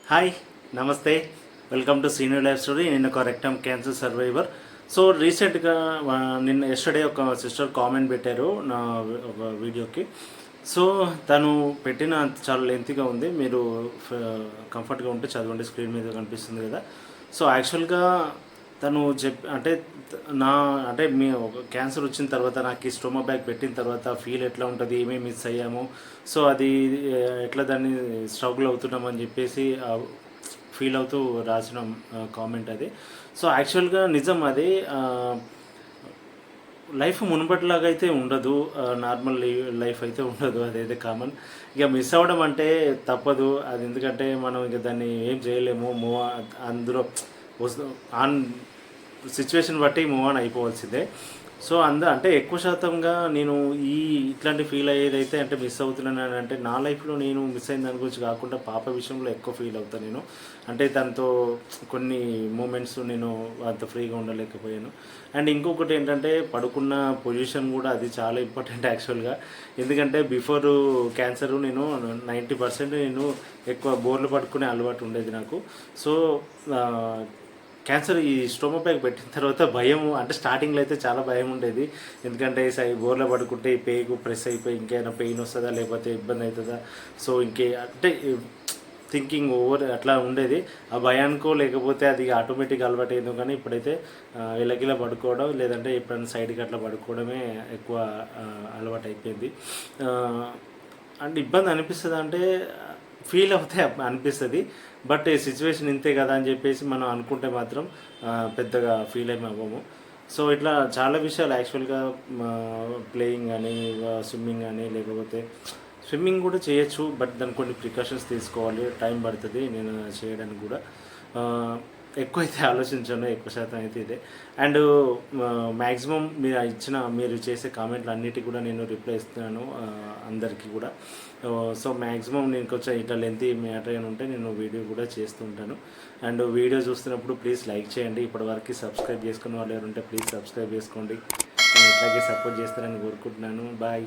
Hi, నమస్తే. Welcome to senior life story. నేను ఒక రెక్టమ్ క్యాన్సర్ సర్వైవర్. సో రీసెంట్గా నిన్న ఎస్టర్డే ఒక సిస్టర్ కామెంట్ పెట్టారు నా ఒక వీడియోకి. సో తను పెట్టిన చాలా లెంతీగా ఉంది. మీరు కంఫర్ట్గా ఉంటే చదవండి, స్క్రీన్ మీద కనిపిస్తుంది కదా. సో యాక్చువల్గా తను అంటే నా అంటే మీ ఒక క్యాన్సర్ వచ్చిన తర్వాత నాకు ఈ స్టోమా బ్యాగ్ పెట్టిన తర్వాత ఫీల్ ఎట్లా ఉంటుంది, ఏమేమి మిస్ అయ్యాము, సో అది ఎట్లా దాన్ని స్ట్రగుల్ అవుతున్నామని చెప్పేసి ఫీల్ అవుతూ రాసిన కామెంట్ అది. సో యాక్చువల్గా నిజం అది. లైఫ్ మునుపటిలాగా అయితే ఉండదు. నార్మల్ లైఫ్ అయితే ఉండదు, అదైతే కామన్. ఇక మిస్ అవ్వడం అంటే తప్పదు. అది ఎందుకంటే మనం ఇక దాన్ని ఏం చేయలేము. అందులో వస్తు ఆన్ సిచ్యువేషన్ బట్టి మూవ్ ఆన్ అయిపోవాల్సిందే. సో అంటే ఎక్కువ శాతంగా నేను ఇట్లాంటి ఫీల్ అయ్యేదైతే అంటే మిస్ అవుతున్నాను అంటే నా లైఫ్లో నేను మిస్ అయిన దాని గురించి కాకుండా పాప విషయంలో ఎక్కువ ఫీల్ అవుతాను నేను. అంటే తనతో కొన్ని మూమెంట్స్ నేను అంత ఫ్రీగా ఉండలేకపోయాను. అండ్ ఇంకొకటి ఏంటంటే పడుకున్న పొజిషన్ కూడా అది చాలా ఇంపార్టెంట్ యాక్చువల్గా. ఎందుకంటే బిఫోర్ క్యాన్సర్ నేను 90% నేను ఎక్కువ బోర్లు పడుకునే అలవాటు ఉండేది నాకు. సో క్యాన్సర్ ఈ స్టోమా బ్యాగ్ పెట్టిన తర్వాత భయం, అంటే స్టార్టింగ్లో అయితే చాలా భయం ఉండేది. ఎందుకంటే బోర్లో పడుకుంటే ఈ పేగు ప్రెస్ అయిపోయి ఇంకేమైనా పెయిన్ వస్తుందా, లేకపోతే ఇబ్బంది అవుతుందా, సో అంటే థింకింగ్ ఓవర్ అట్లా ఉండేది. ఆ భయానికో లేకపోతే అది ఆటోమేటిక్ అలవాటు అయిందో కానీ ఇప్పుడైతే ఇలాగిలా పడుకోవడం, లేదంటే ఎప్పుడైనా సైడ్కి అట్లా పడుకోవడమే ఎక్కువ అలవాటు అయిపోయింది. అంటే ఇబ్బంది అనిపిస్తుంది అంటే ఫీల్ అవుతే అనిపిస్తుంది. బట్ ఈ సిచ్యువేషన్ ఇంతే కదా అని చెప్పేసి మనం అనుకుంటే మాత్రం పెద్దగా ఫీల్ ఏమి అవ్వము. సో ఇట్లా చాలా విషయాలు యాక్చువల్గా ప్లేయింగ్ కానీ, స్విమ్మింగ్ కానీ, లేకపోతే స్విమ్మింగ్ కూడా చేయొచ్చు. బట్ దానికి కొన్ని ప్రికాషన్స్ తీసుకోవాలి, టైం పడుతుంది నేను చేయడానికి కూడా. ఎక్కువైతే ఆలోచించాను, ఎక్కువ శాతం అయితే ఇదే. అండ్ మ్యాక్సిమం మీరు చేసే కామెంట్లు అన్నిటికీ కూడా నేను రిప్లై ఇస్తున్నాను అందరికీ కూడా. సో మ్యాక్సిమం నేను కొంచెం ఇట్లా లెంతీ మ్యాటర్ అని ఉంటే నేను వీడియో కూడా చేస్తూ ఉంటాను. అండ్ వీడియో చూస్తున్నప్పుడు ప్లీజ్ లైక్ చేయండి. ఇప్పటివరకు సబ్స్క్రైబ్ చేసుకున్న వాళ్ళు ఎవరు ఉంటే ప్లీజ్ సబ్స్క్రైబ్ చేసుకోండి. నేను ఇట్లాగే సపోర్ట్ చేస్తారని కోరుకుంటున్నాను. బాయ్.